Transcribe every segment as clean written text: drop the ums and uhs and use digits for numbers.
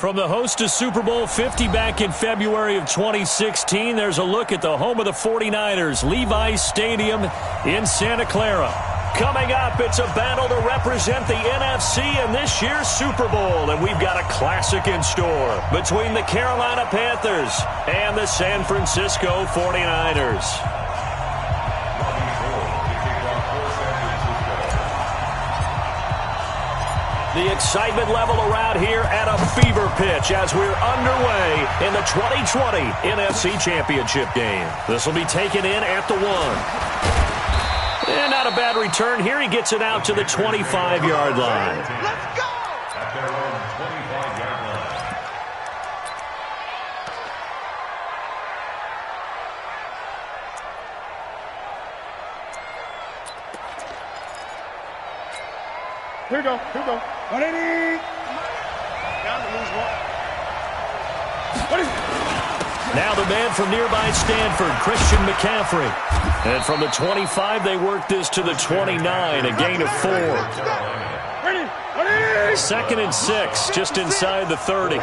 From the host to Super Bowl 50 back in February of 2016, there's a look at the home of the 49ers, Levi's Stadium in Santa Clara. Coming up, it's a battle to represent the NFC in this year's Super Bowl, and we've got a classic in store between the Carolina Panthers and the San Francisco 49ers. The excitement level around here at a fever pitch as we're underway in the 2020 NFC Championship game. This will be taken in at the 1. And not a bad return here. He gets it out to the 25-yard line. Let's go! At their own 25-yard line. Here we go. 180. Down to lose one. Now the man from nearby Stanford, Christian McCaffrey. And from the 25, they work this to the 29, a gain of 4. Second and 6, just inside the 30.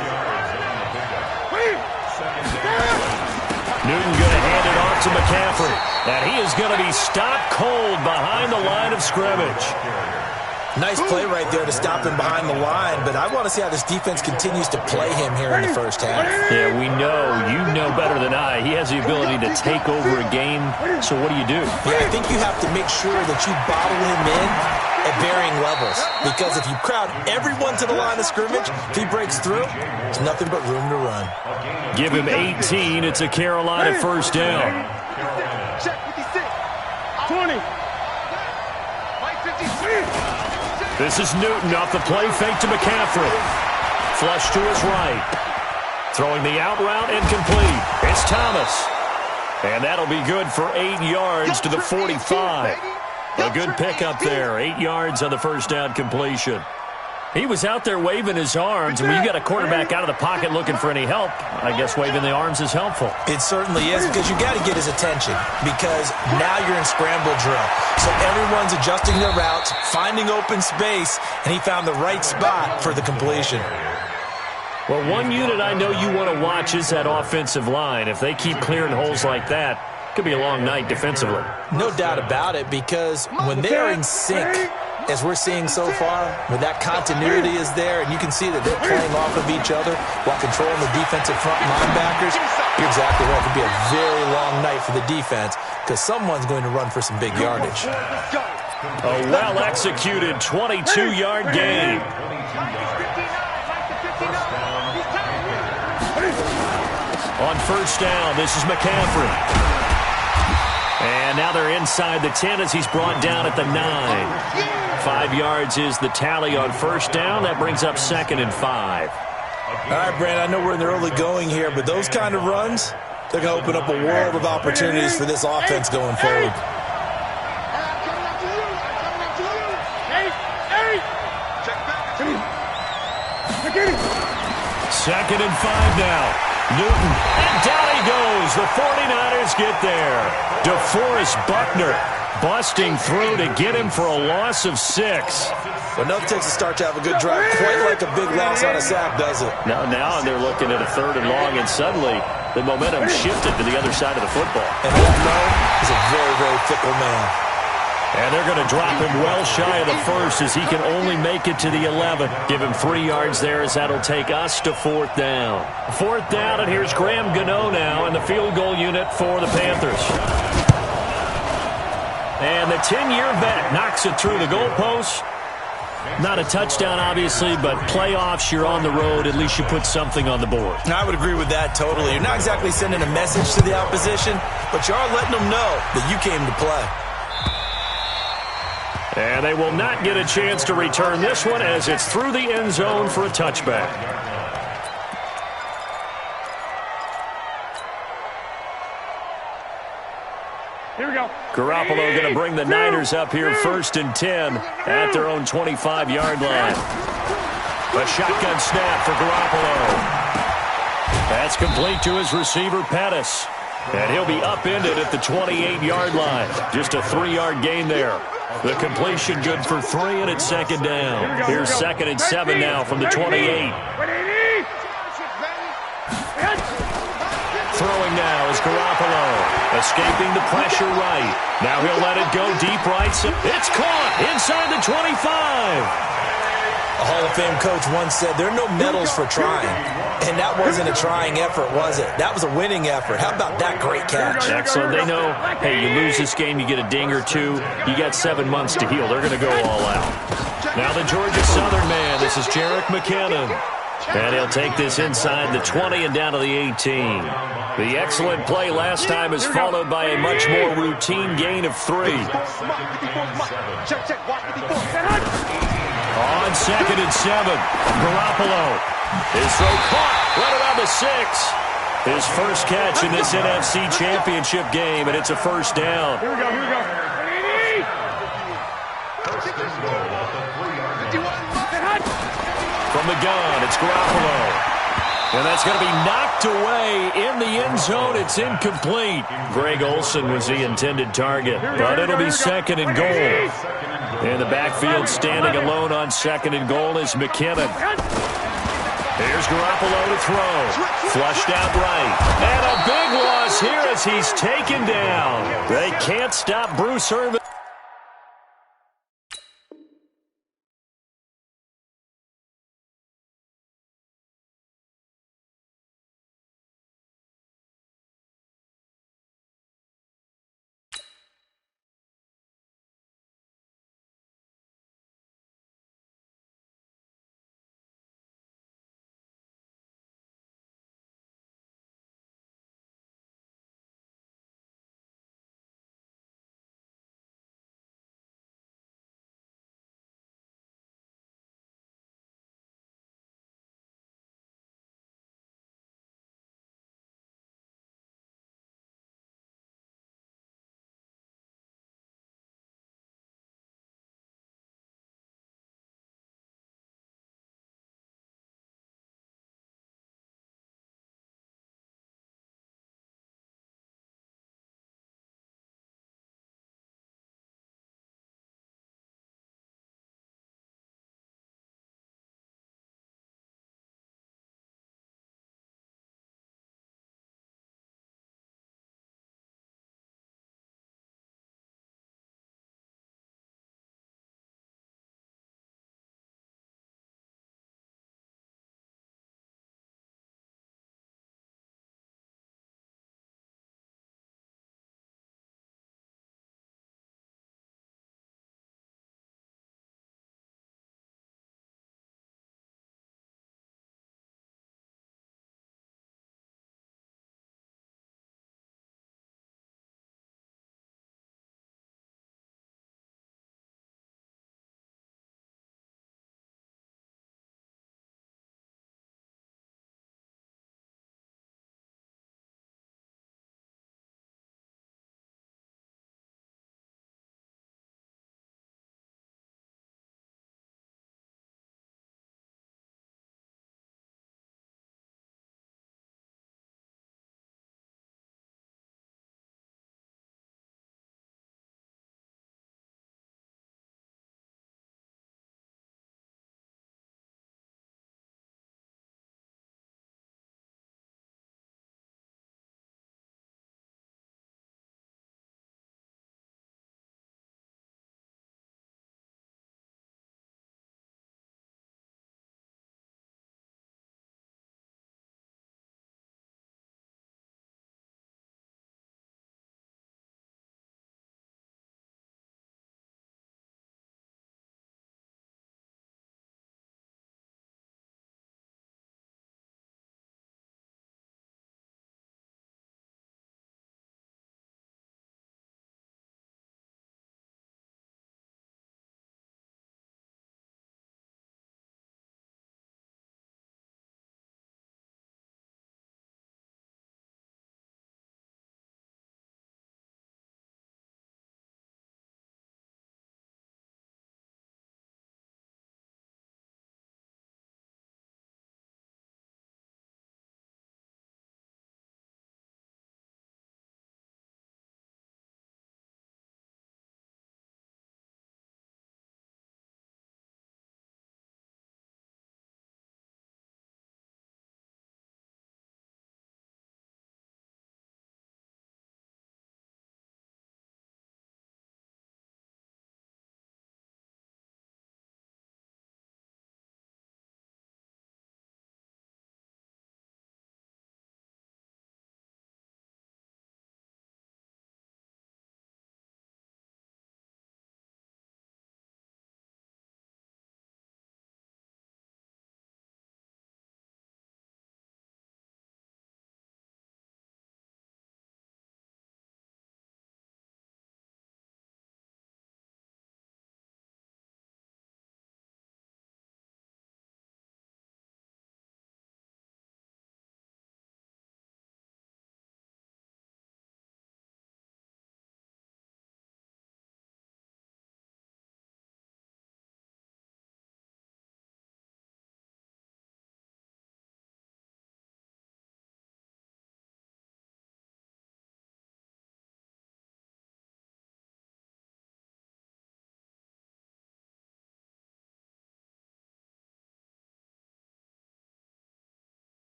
Newton going to hand it off to McCaffrey. And he is going to be stopped cold behind the line of scrimmage. Nice play right there to stop him behind the line, but I want to see how this defense continues to play him here in the first half. Yeah, we know. You know better than I. He has the ability to take over a game, so what do? Yeah, I think you have to make sure that you bottle him in at varying levels, because if you crowd everyone to the line of scrimmage, if he breaks through, there's nothing but room to run. Give him 18. It's a Carolina first down. Check 56. 20. This is Newton off the play fake to McCaffrey. Flush to his right. Throwing the out route incomplete. It's Thomas. And that'll be good for 8 yards to the 45. A good pickup there. 8 yards on the first down completion. He was out there waving his arms, and when you got a quarterback out of the pocket looking for any help, I guess waving the arms is helpful. It certainly is, because you got to get his attention, because now you're in scramble drill. So everyone's adjusting their routes, finding open space, and he found the right spot for the completion. Well, one unit I know you want to watch is that offensive line. If they keep clearing holes like that, it could be a long night defensively. No doubt about it, because when they're in sync, as we're seeing so far, when that continuity is there, and you can see that they're playing off of each other while controlling the defensive front linebackers, you're exactly right. It could be a very long night for the defense, because someone's going to run for some big yardage. A well-executed 22-yard gain. On first down, this is McCaffrey. And now they're inside the 10 as he's brought down at the 9. 5 yards is the tally on first down. That brings up 2nd and 5. All right, Brandon, I know we're in the early going here, but those kind of runs, they're going to open up a world of opportunities for this offense going forward. Second and 5 now. Newton, and down he goes. The 49ers get there. DeForest Buckner busting through to get him for a loss of 6. Well, enough takes a start to have a good drive. Quite like a big loss on a sack, does it? Now they're looking at a 3rd and long, and suddenly the momentum shifted to the other side of the football. And Old is a very, very fickle man. And they're going to drop him well shy of the 1st as he can only make it to the 11. Give him 3 yards there as that'll take us to 4th down. 4th down, and here's Graham Gano now in the field goal unit for the Panthers. And the 10-year vet knocks it through the goalpost. Not a touchdown, obviously, but playoffs, you're on the road. At least you put something on the board. I would agree with that totally. You're not exactly sending a message to the opposition, but you are letting them know that you came to play. And they will not get a chance to return this one as it's through the end zone for a touchback. Here we go. Garoppolo going to bring the Niners up here 1st and 10 at their own 25-yard line. A shotgun snap for Garoppolo. That's complete to his receiver, Pettis. And he'll be upended at the 28-yard line. Just a 3-yard gain there. The completion good for 3, and it's 2nd down. Here's 2nd and 7 now from the 28. now is Garoppolo. Escaping the pressure right. Now he'll let it go deep right. It's caught inside the 25. A Hall of Fame coach once said, there are no medals for trying. And that wasn't a trying effort, was it? That was a winning effort. How about that great catch? Excellent. They know, hey, you lose this game, you get a ding or two. You got 7 months to heal. They're going to go all out. Now the Georgia Southern man. This is Jerick McKinnon. And he'll take this inside the 20 and down to the 18. The excellent play last time is followed by a much more routine gain of 3. On 2nd and 7, Garoppolo. His throw caught right around the 6. His first catch in this NFC Championship game, and it's a first down. Here we go, here we go. From the gun, it's Garoppolo. And that's going to be knocked away in the end zone. It's incomplete. Greg Olsen was the intended target, but it'll be 2nd and goal. In the backfield, standing alone on 2nd and goal is McKinnon. Here's Garoppolo to throw. Flushed out right. And a big loss here as he's taken down. They can't stop Bruce Irvin.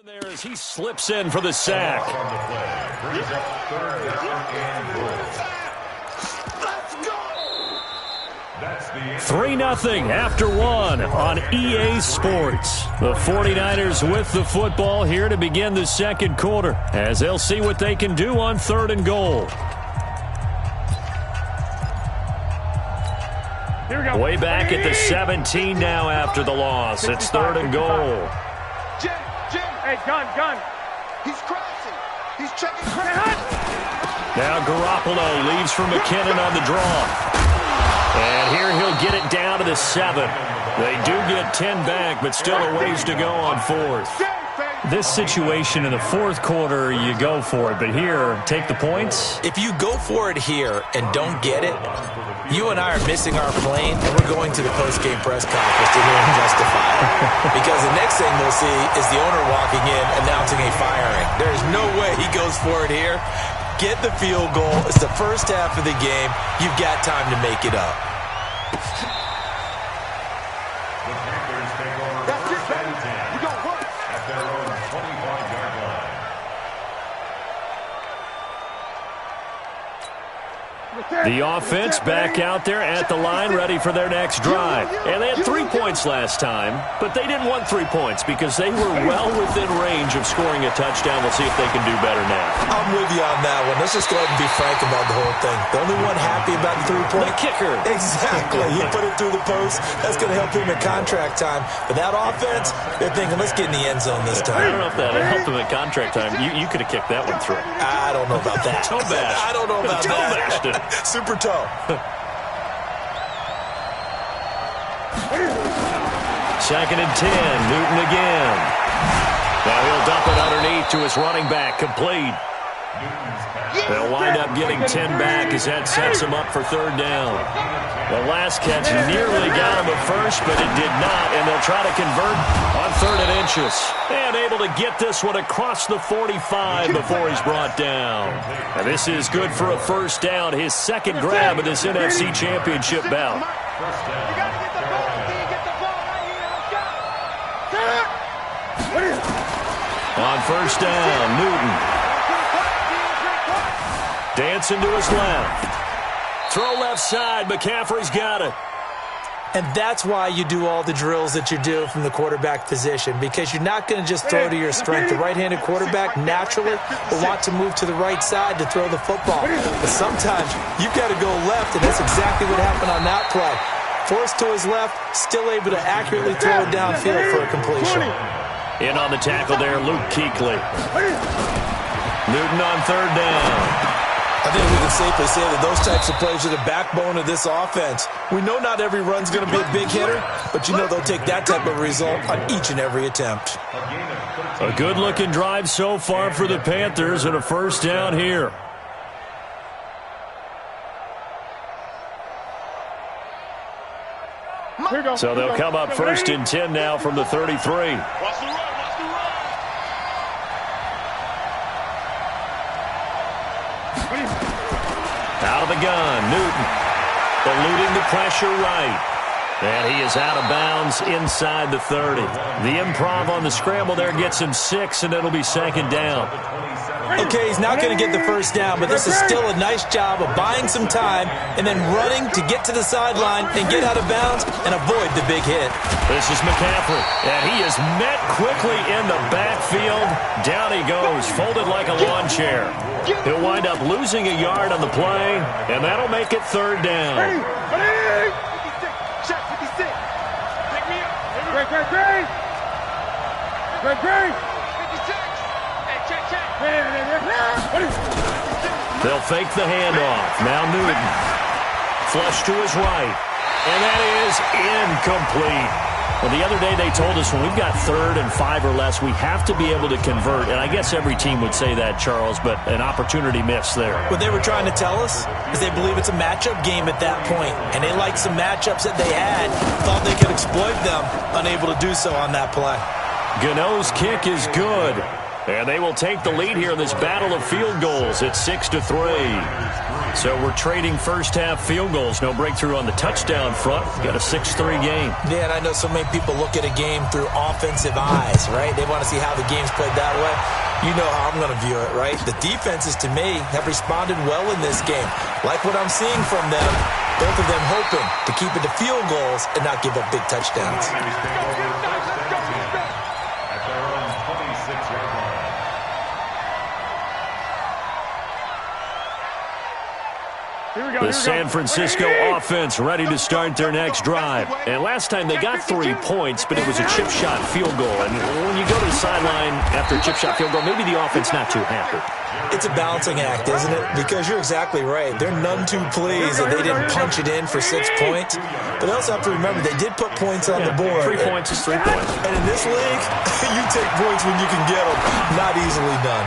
There as he slips in for the sack. On the play, brings up third down and goal. That's the end. 3-0 after one on EA Sports. The 49ers with the football here to begin the second quarter as they'll see what they can do on 3rd and goal. Here we go. Way back at the 17 now after the loss. It's 3rd and goal. Jim. Hey, gun. He's crashing. He's checking. Now Garoppolo leaves for McKinnon on the draw. And here he'll get it down to the 7. They do get 10 back, but still a ways to go on 4th. This situation in the 4th quarter, you go for it. But here, take the points. If you go for it here and don't get it, you and I are missing our plane, and we're going to the post-game press conference to hear him justify it. Because the next thing we'll see is the owner walking in announcing a firing. There's no way he goes for it here. Get the field goal. It's the first half of the game. You've got time to make it up. The Panthers take over first and 10 at their own 25-yard line. The offense back out there at the line, ready for their next drive. And they had 3 points last time, but they didn't want 3 points because they were well within range of scoring a touchdown. We'll see if they can do better now. I'm with you on that one. Let's just go ahead and be frank about the whole thing. The only one happy about the 3-point. The kicker. Exactly. He put it through the post. That's going to help him at contract time. But that offense, they're thinking, let's get in the end zone this time. I don't know if that helped him at contract time. You could have kicked that one through. I don't know about that. Toe bash. I don't know about Toe that. bashed it. Super toe. Second and 10. Newton again. Now he'll dump it underneath to his running back. Complete. They'll wind up getting 10 back as that sets him up for 3rd down. The last catch nearly got him at first, but it did not, and they'll try to convert on 3rd and inches. And able to get this one across the 45 before he's brought down. And this is good for a 1st down, his 2nd grab of this NFC Championship bout. On 1st down, Newton. Dancing to his left. Throw left side. McCaffrey's got it. And that's why you do all the drills that you do from the quarterback position, because you're not going to just throw to your strength. The right-handed quarterback naturally will want to move to the right side to throw the football. But sometimes you've got to go left, and that's exactly what happened on that play. Forced to his left, still able to accurately throw it downfield for a completion. In on the tackle there, Luke Kuechly. Newton on 3rd down. I think we can safely say that those types of plays are the backbone of this offense. We know not every run's going to be a big hitter, but you know they'll take that type of result on each and every attempt. A good-looking drive so far for the Panthers and a 1st down here. So they'll come up 1st and 10 now from the 33. Out of the gun, Newton. Eluding the pressure right. And he is out of bounds inside the 30. The improv on the scramble there gets him 6, and it'll be 2nd down. Okay, he's not going to get the 1st down, but this is still a nice job of buying some time and then running to get to the sideline and get out of bounds and avoid the big hit. This is McCaffrey, and he is met quickly in the backfield. Down he goes, folded like a lawn chair. He'll wind up losing a yard on the play, and that'll make it 3rd down. Great. They'll fake the handoff. Now Newton. Flush to his right. And that is incomplete. Well, the other day they told us when we've got 3rd and 5 or less, we have to be able to convert. And I guess every team would say that, Charles, but an opportunity missed there. What they were trying to tell us is they believe it's a matchup game at that point, and they liked some matchups that they had, thought they could exploit them, unable to do so on that play. Gano's kick is good. And they will take the lead here in this battle of field goals at 6-3. So we're trading first-half field goals. No breakthrough on the touchdown front. Got a 6-3 game. Yeah, and I know so many people look at a game through offensive eyes, right? They want to see how the game's played that way. You know how I'm going to view it, right? The defenses, to me, have responded well in this game. Like what I'm seeing from them, both of them hoping to keep it to field goals and not give up big touchdowns. The San Francisco offense ready to start their next drive. And last time they got 3 points, but it was a chip shot field goal. And when you go to the sideline after a chip shot field goal, maybe the offense not too happy. It's a balancing act, isn't it? Because you're exactly right. They're none too pleased that they didn't punch it in for 6 points. But they also have to remember they did put points on the board. 3 points is 3 points. And in this league, you take points when you can get them. Not easily done.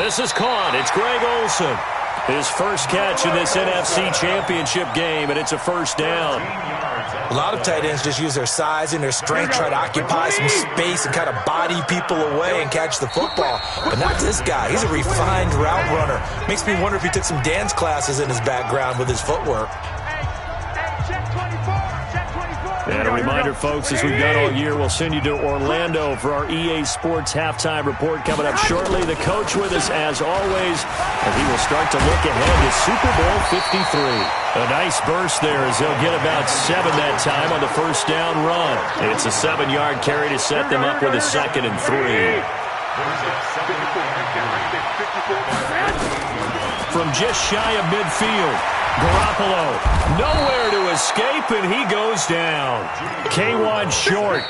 This is caught. It's Greg Olsen. His first catch in this NFC Championship game, and it's a first down. A lot of tight ends just use their size and their strength, try to occupy some space and kind of body people away and catch the football. But not this guy. He's a refined route runner. Makes me wonder if he took some dance classes in his background with his footwork. And a reminder, folks, as we've done all year, we'll send you to Orlando for our EA Sports halftime report coming up shortly. The coach with us, as always, and he will start to look ahead to Super Bowl 53. A nice burst there as they'll get about 7 that time on the first down run. It's a 7-yard carry to set them up with a 2nd and 3. From just shy of midfield, Garoppolo, nowhere to escape, and he goes down. K1 short,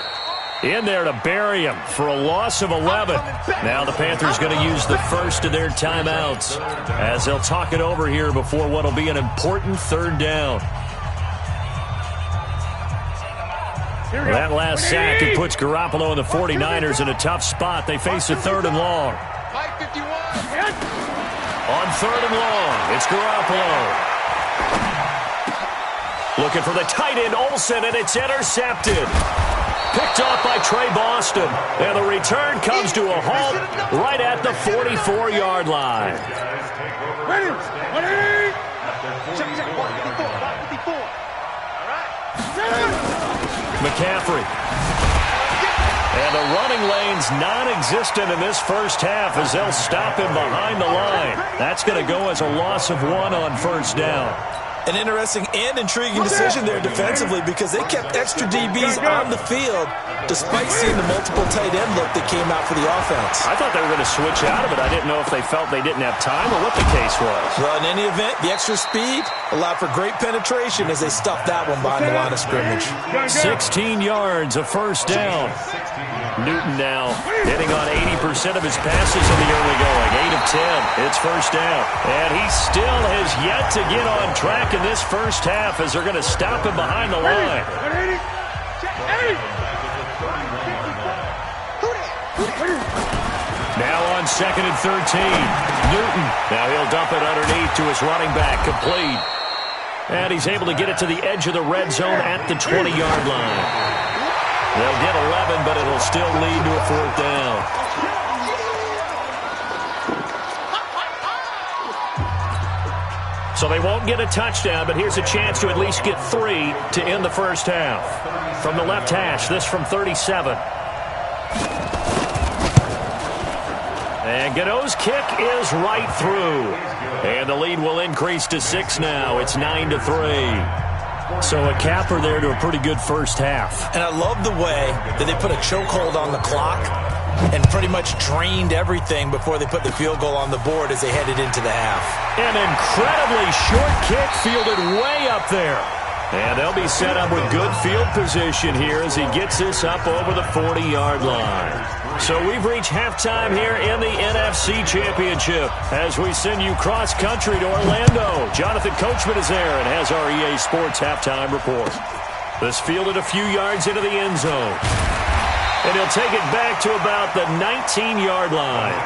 in there to bury him for a loss of 11. Now the Panthers going to use the first of their timeouts as they'll talk it over here before what will be an important 3rd down. That last sack, it puts Garoppolo and the 49ers in a tough spot. They face a 3rd and long. On 3rd and long, it's Garoppolo. Looking for the tight end, Olsen, and it's intercepted. Picked off by Trey Boston. And the return comes to a halt right at the 44-yard line. McCaffrey. And the running lane's non-existent in this first half as they'll stop him behind the line. That's going to go as a loss of 1 on first down. An interesting and intriguing decision there defensively because they kept extra DBs on the field despite seeing the multiple tight end look that came out for the offense. I thought they were going to switch out of it. I didn't know if they felt they didn't have time or what the case was. Well, in any event, the extra speed allowed for great penetration as they stuffed that one behind the line of scrimmage. 16 yards, a first down. Newton now hitting on 80% of his passes in the early going. 8 of 10. It's first down. And he still has yet to get on track in this first half as they're going to stop him behind the line. Now on 2nd and 13. Newton. Now he'll dump it underneath to his running back. Complete. And he's able to get it to the edge of the red zone at the 20-yard line. They'll get 11, but it'll still lead to a 4th down. So they won't get a touchdown, but here's a chance to at least get 3 to end the first half. From the left hash, this from 37. And Godot's kick is right through. And the lead will increase to 6 now. It's 9-3. So a capper there to a pretty good first half. And I love the way that they put a chokehold on the clock and pretty much drained everything before they put the field goal on the board as they headed into the half. An incredibly short kick fielded way up there. And they'll be set up with good field position here as he gets this up over the 40-yard line. So we've reached halftime here in the NFC Championship as we send you cross-country to Orlando. Jonathan Coachman is there and has our EA Sports halftime report. This fielded a few yards into the end zone. And he'll take it back to about the 19-yard line.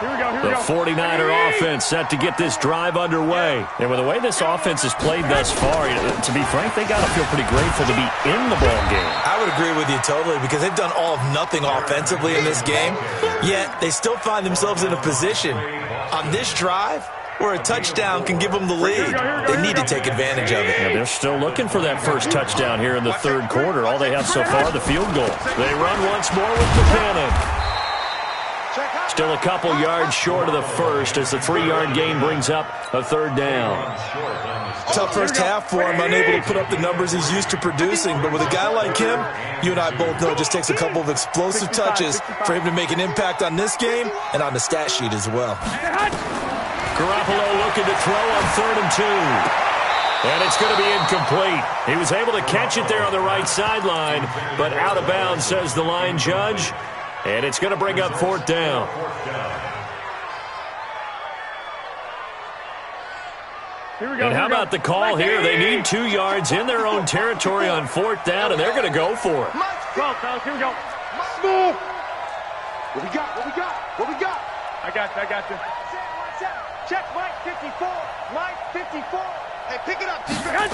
Here we go. The 49er offense set to get this drive underway. And with the way this offense has played thus far, to be frank, they got to feel pretty grateful to be in the ball game. I would agree with you totally because they've done all of nothing offensively in this game, yet they still find themselves in a position on this drive where a touchdown can give them the lead. They need to take advantage of it. Yeah, they're still looking for that first touchdown here in the third quarter. All they have so far, the field goal. They run once more with Buchanan. Still a couple yards short of the first as the 3-yard gain brings up a third down. Tough first half for him, unable to put up the numbers he's used to producing. But with a guy like him, you and I both know it just takes a couple of explosive touches for him to make an impact on this game and on the stat sheet as well. Garoppolo looking to throw on 3rd and 2. And it's going to be incomplete. He was able to catch it there on the right sideline, but out of bounds, says the line judge. And it's going to bring up 4th down. And how about the call here? They need 2 yards in their own territory on 4th down, and they're going to go for it. Well, fellas, here we go. Smooth. What we got? What we got? What we got? I got you. Check Mike 54. Mike 54. Hey, pick it up, defense.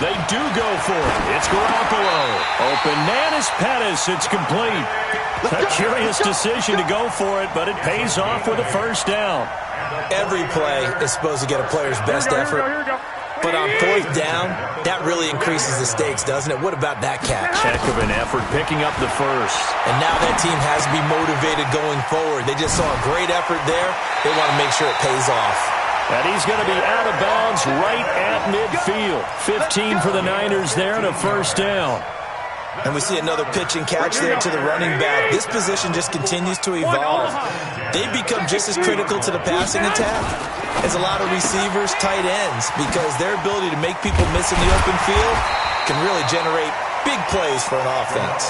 They do go for it. It's Garoppolo. Open man is Pettis. It's complete. A curious decision to go for it, but it pays off with a first down. Every play is supposed to get a player's best effort. But on 4th down, that really increases the stakes, doesn't it? What about that catch? Heck of an effort picking up the first. And now that team has to be motivated going forward. They just saw a great effort there. They want to make sure it pays off. And he's going to be out of bounds right at midfield. 15 for the Niners there and a first down. And we see another pitch and catch there to the running back. This position just continues to evolve. They've become just as critical to the passing attack as a lot of receivers, tight ends, because their ability to make people miss in the open field can really generate big plays for an offense.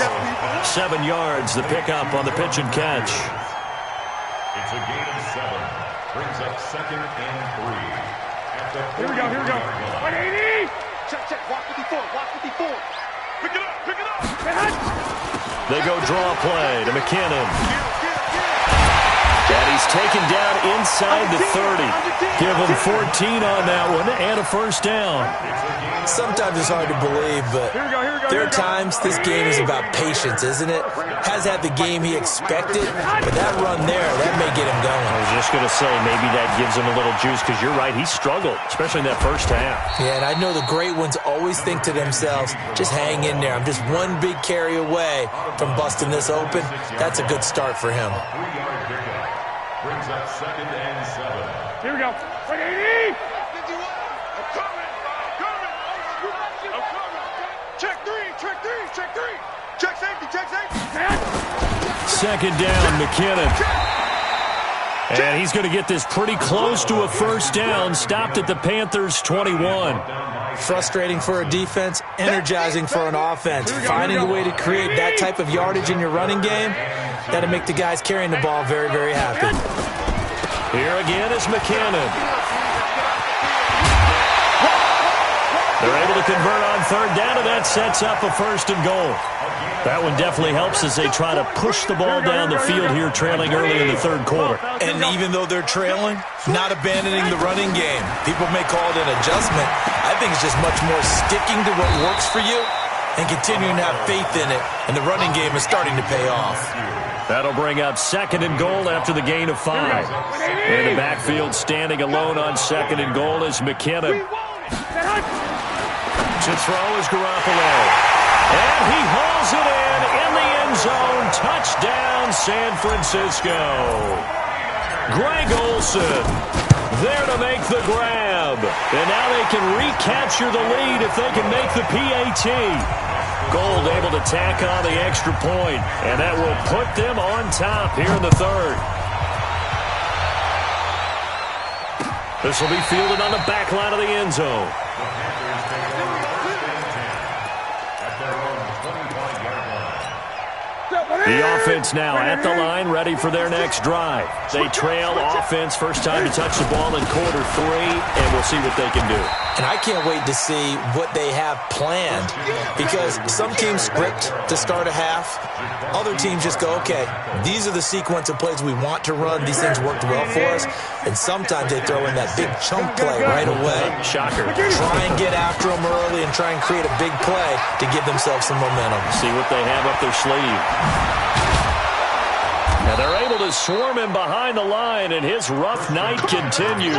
7 yards, the pickup on the pitch and catch. It's a gain of 7. Brings up 2nd and 3. Here we go. 180. Check. Walk 54. Pick it up. They go draw play to McKinnon. And he's taken down inside the 30. Give him 14 on that one and a first down. Sometimes it's hard to believe, but there are times this game is about patience, isn't it? Has had the game he expected, but that run there, that may get him going. I was just going to say, maybe that gives him a little juice, because you're right, he struggled, especially in that first half. Yeah, and I know the great ones always think to themselves, just hang in there. I'm just one big carry away from busting this open. That's a good start for him. 3-yard pickup. Brings up 2nd and 7. Here we go. 180. Check safety. 2nd down, McKinnon. And he's going to get this pretty close to a first down. Stopped at the Panthers' 21. Frustrating for a defense, energizing for an offense. Finding a way to create that type of yardage in your running game, that'll make the guys carrying the ball very, very happy. Here again is McKinnon. They're able to convert on 3rd down, and that sets up a 1st and goal. That one definitely helps as they try to push the ball down the field here, trailing early in the 3rd quarter. And even though they're trailing, not abandoning the running game. People may call it an adjustment. I think it's just much more sticking to what works for you and continuing to have faith in it. And the running game is starting to pay off. That'll bring up 2nd and goal after the gain of 5. In the backfield, standing alone on 2nd and goal is McKinnon. To throw is Garoppolo. And he hauls it in the end zone. Touchdown, San Francisco. Greg Olsen there to make the grab. And now they can recapture the lead if they can make the PAT. Gold able to tack on the extra point, and that will put them on top here in the 3rd. This will be fielded on the back line of the end zone. The Panthers take over 1st and 10 at their own 25-yard line. The offense now at the line, ready for their next drive. They trail offense, first time to touch the ball in quarter 3, and we'll see what they can do. And I can't wait to see what they have planned, because some teams script to start a half. Other teams just go, okay, these are the sequence of plays we want to run. These things worked well for us. And sometimes they throw in that big chunk play right away. Shocker. Try and get after them early and try and create a big play to give themselves some momentum. See what they have up their sleeve. Now they're able to swarm him behind the line, and his rough night continues.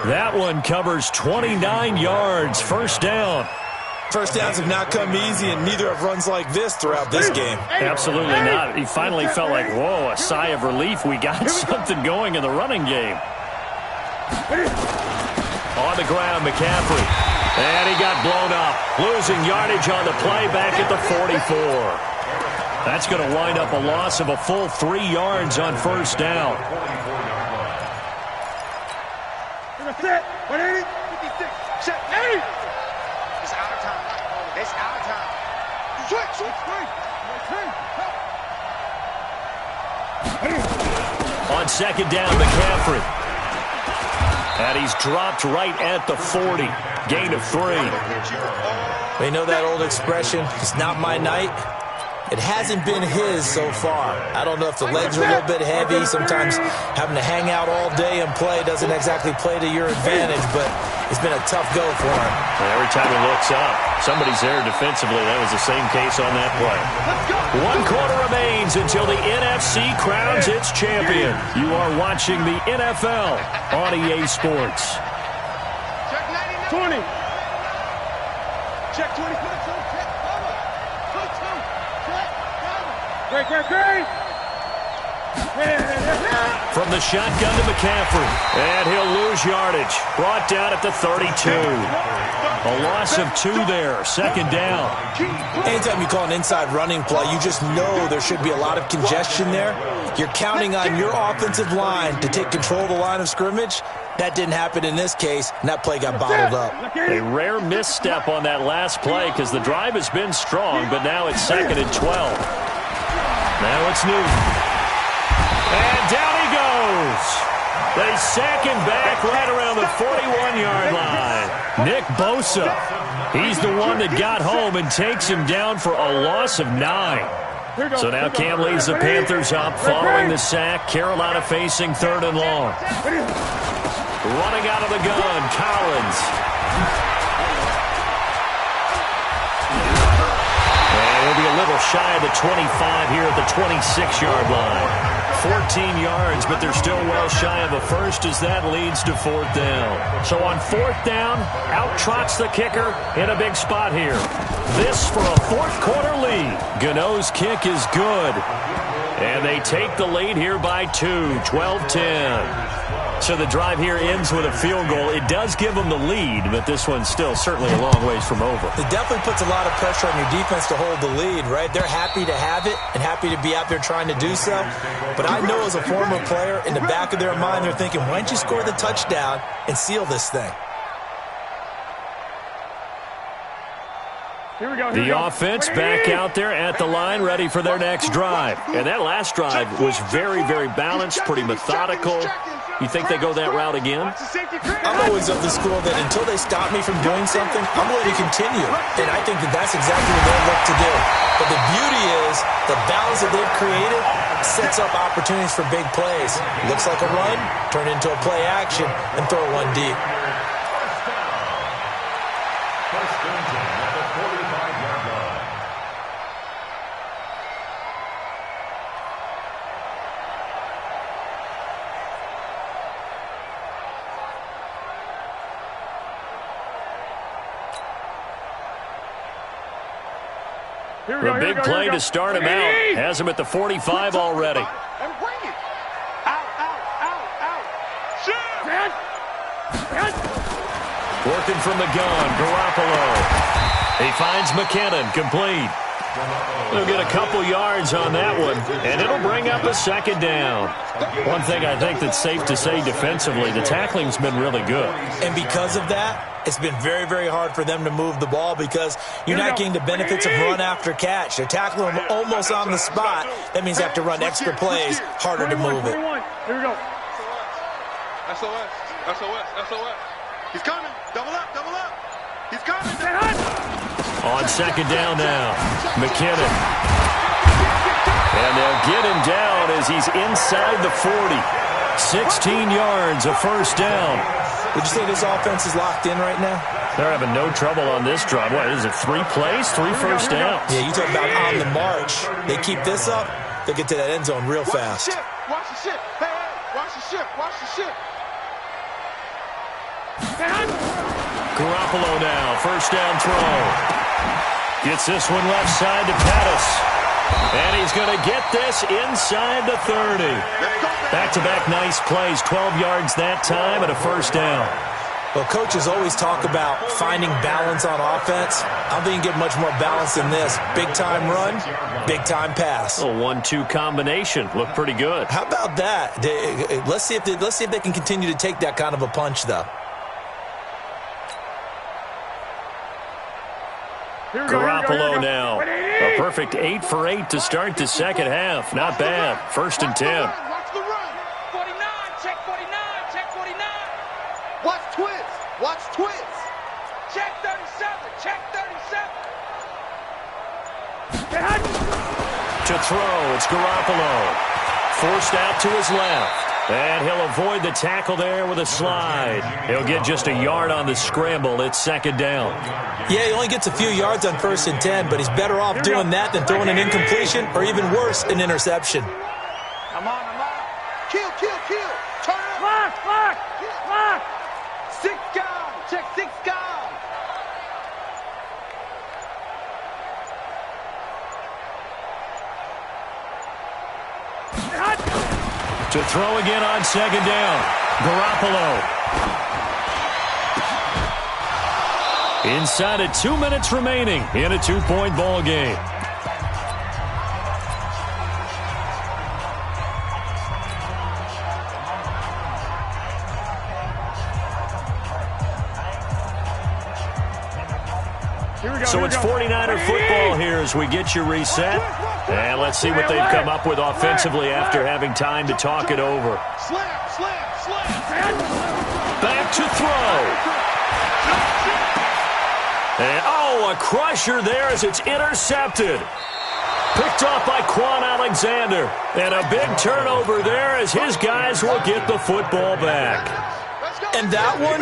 That one covers 29 yards, first down. First downs have not come easy, and neither have runs like this throughout this game. Absolutely not. He finally felt like, whoa, a sigh of relief. We got something going in the running game. On the ground, McCaffrey. And he got blown up. Losing yardage on the play back at the 44. That's going to wind up a loss of a full 3 yards on first down. That's it. 180. 56. Check. 80. It's out of time. It's out of time. Switch. On second down, McCaffrey. And he's dropped right at the 40. Gain of 3. We know that old expression, it's not my night. It hasn't been his so far. I don't know if the legs are a little bit heavy. Sometimes having to hang out all day and play doesn't exactly play to your advantage, but it's been a tough go for him. Every time he looks up, somebody's there defensively. That was the same case on that play. 1 quarter remains until the NFC crowns its champion. You are watching the NFL on EA Sports. Check 20. Check 20. Great. From the shotgun to McCaffrey. And he'll lose yardage. Brought down at the 32. A loss of 2 there. Second down. Anytime you call an inside running play, you just know there should be a lot of congestion there. You're counting on your offensive line to take control of the line of scrimmage. That didn't happen in this case, and that play got bottled up. A rare misstep on that last play because the drive has been strong, but now it's 2nd and 12. Now it's Newton. And down he goes. They sack him back right around the 41-yard line. Nick Bosa, he's the one that got home and takes him down for a loss of 9. So now Cam leads the Panthers up following the sack. Carolina facing 3rd and long. Running out of the gun, Collins. And he'll be a little shy of the 25 here at the 26-yard line. 14 yards, but they're still well shy of a first as that leads to 4th down. So on 4th down, out trots the kicker in a big spot here. This for a 4th quarter lead. Gano's kick is good. And they take the lead here by 2, 12-10. So the drive here ends with a field goal. It does give them the lead, but this one's still certainly a long ways from over. It definitely puts a lot of pressure on your defense to hold the lead, right? They're happy to have it and happy to be out there trying to do so. But I know as a former player, in the back of their mind, they're thinking, why don't you score the touchdown and seal this thing? Here we go. The offense back out there at the line, ready for their next drive. And that last drive was very, very balanced, pretty methodical. You think they go that route again? I'm always of the school that until they stop me from doing something, I'm going to continue. And I think that that's exactly what they'll look to do. But the beauty is the balance that they've created sets up opportunities for big plays. Looks like a run, turn into a play action, and throw one deep. First and 10 at the 45-yard line. The big play to start him out. Has him at the 45 already. And bring it. Out. Shoot. Working from the gun, Garoppolo. He finds McKinnon, complete. He'll get a couple yards on that one, and it'll bring up a second down. One thing I think that's safe to say defensively, the tackling's been really good. And because of that, it's been very, very hard for them to move the ball because you're not getting the benefits of run after catch. They're tackling them almost on the spot. That means they have to run extra plays, harder to move it. Here we go. SOS, SOS, SOS. He's coming. Double up, double up. He's coming. On second down now, McKinnon. And they'll get him down as he's inside the 40. 16 yards, a first down. Would you say this offense is locked in right now? They're having no trouble on this drive. What is it, 3 plays, 3 first downs? Yeah, you talk about on the march. They keep this up, they'll get to that end zone real fast. Watch the ship. Hey, watch the ship. Watch the ship. Garoppolo now, first down throw. Gets this one left side to Pettis. And he's going to get this inside the 30. Back-to-back nice plays, 12 yards that time and a first down. Well, coaches always talk about finding balance on offense. I don't think you can get much more balance than this. Big-time run, big-time pass. A 1-2 combination. Looked pretty good. How about that? Let's see if they can continue to take that kind of a punch, though. Garoppolo now. A perfect 8 for 8 to start the second half. Not bad. First and 10. Watch the run. 49, check 49, check 49. Watch twist. Watch twist. Check 37, check 37. To throw, it's Garoppolo. Forced out to his left. And he'll avoid the tackle there with a slide. He'll get just a yard on the scramble. It's second down. Yeah, he only gets a few yards on first and 10, but he's better off doing that than throwing an incompletion or even worse, an interception. I'm on. Kill. Turn up. Lock. 6 guard. Check 6 guard. To throw again on second down. Garoppolo. Inside of 2 minutes remaining in a 2-point ball game. So it's 49er football here as we get you reset. And let's see what they've come up with offensively after having time to talk it over. Slam. Back to throw. And, a crusher there as it's intercepted. Picked off by Quan Alexander. And a big turnover there as his guys will get the football back. And that one,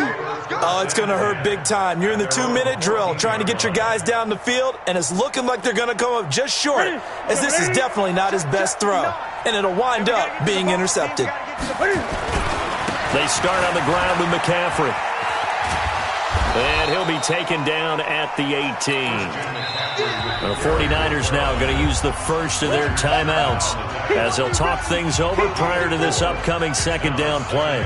it's going to hurt big time. You're in the 2-minute drill trying to get your guys down the field, and it's looking like they're going to come up just short, as this is definitely not his best throw, and it'll wind up being intercepted. They start on the ground with McCaffrey. And he'll be taken down at the 18. The 49ers now going to use the first of their timeouts as they'll talk things over prior to this upcoming second down play.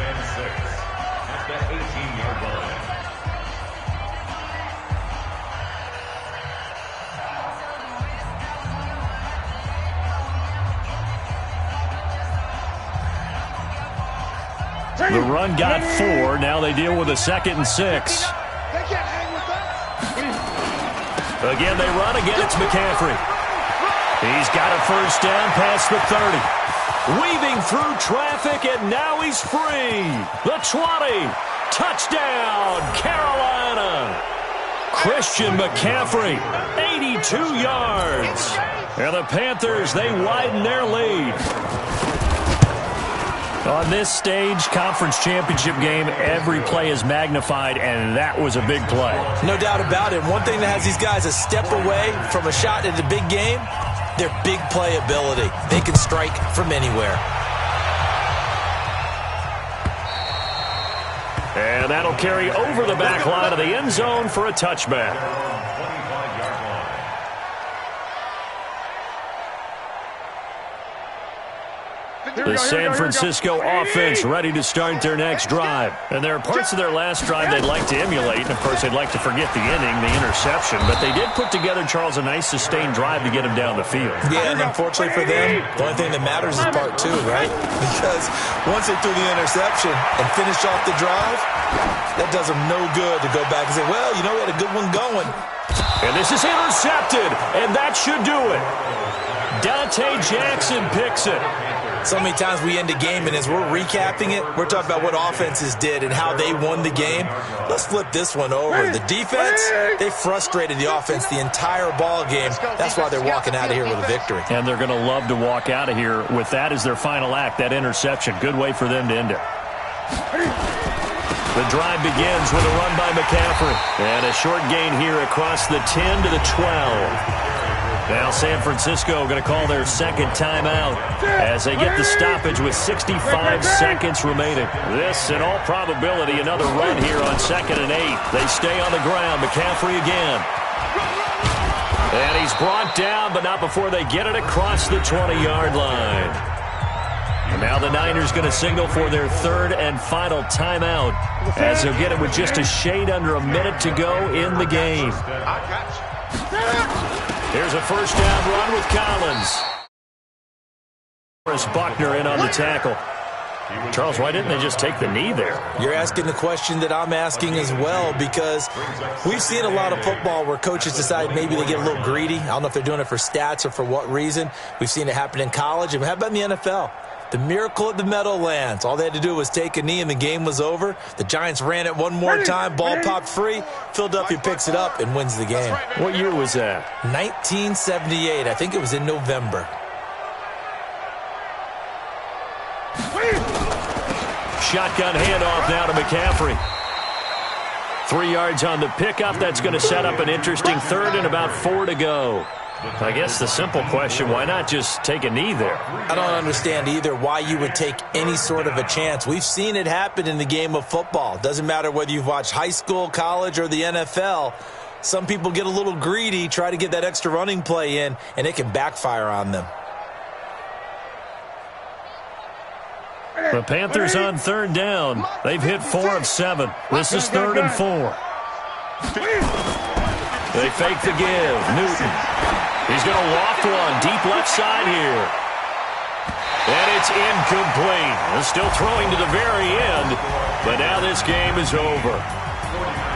The run got 4. Now they deal with a 2nd and 6. Again, they run. Again, it's McCaffrey. He's got a first down past the 30. Weaving through traffic, and now he's free. The 20. Touchdown, Carolina. Christian McCaffrey, 82 yards. And the Panthers, they widen their lead. On this stage, conference championship game, every play is magnified, and that was a big play. No doubt about it. One thing that has these guys a step away from a shot at a big game, their big play ability. They can strike from anywhere. And that'll carry over the back line of the end zone for a touchback. The San Francisco offense ready to start their next drive. And there are parts of their last drive they'd like to emulate. And, of course, they'd like to forget the inning, the interception. But they did put together, Charles, a nice sustained drive to get him down the field. Yeah, and unfortunately for them, the only thing that matters is part two, right? Because once they threw the interception and finished off the drive, that does them no good to go back and say, well, you know, we had a good one going. And this is intercepted, and that should do it. Dante Jackson picks it. So many times we end a game, and as we're recapping it, we're talking about what offenses did and how they won the game. Let's flip this one over. The defense, they frustrated the offense the entire ball game. That's why they're walking out of here with a victory. And they're going to love to walk out of here with that as their final act, that interception. Good way for them to end it. The drive begins with a run by McCaffrey. And a short gain here across the 10 to the 12. Now San Francisco going to call their second timeout as they get the stoppage with 65 seconds remaining. This, in all probability, another run here on 2nd and 8. They stay on the ground. McCaffrey again. And he's brought down, but not before they get it across the 20-yard line. And now the Niners going to signal for their third and final timeout as they'll get it with just a shade under a minute to go in the game. Here's a first down run with Collins. Buckner in on the tackle. Charles, why didn't they just take the knee there? You're asking the question that I'm asking as well, because we've seen a lot of football where coaches decide maybe they get a little greedy. I don't know if they're doing it for stats or for what reason. We've seen it happen in college. And how about in the NFL? The miracle at the Meadowlands. All they had to do was take a knee and the game was over. The Giants ran it one more time. Ball popped free. Philadelphia picks it up and wins the game. What year was that? 1978. I think it was in November. Shotgun handoff now to McCaffrey. 3 yards on the pickup. That's going to set up an interesting third and about 4 to go. I guess the simple question, why not just take a knee there? I don't understand either why you would take any sort of a chance. We've seen it happen in the game of football. Doesn't matter whether you've watched high school, college, or the NFL. Some people get a little greedy, try to get that extra running play in, and it can backfire on them. The Panthers on third down. They've hit 4 of 7. This is 3rd and 4. They fake the give. Newton. He's going to loft one deep left side here. And it's incomplete. They're still throwing to the very end, but now this game is over.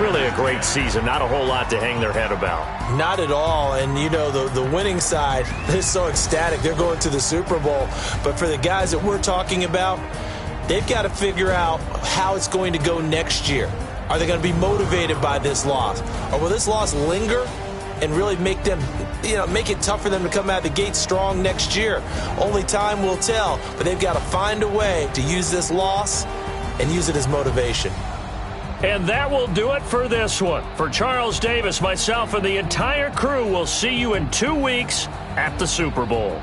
Really a great season. Not a whole lot to hang their head about. Not at all. And, you know, the winning side is so ecstatic. They're going to the Super Bowl. But for the guys that we're talking about, they've got to figure out how it's going to go next year. Are they going to be motivated by this loss? Or will this loss linger and really make them, make it tough for them to come out of the gate strong next year? Only time will tell, but they've got to find a way to use this loss and use it as motivation. And that will do it for this one. For Charles Davis, myself, and the entire crew, we'll see you in 2 weeks at the Super Bowl.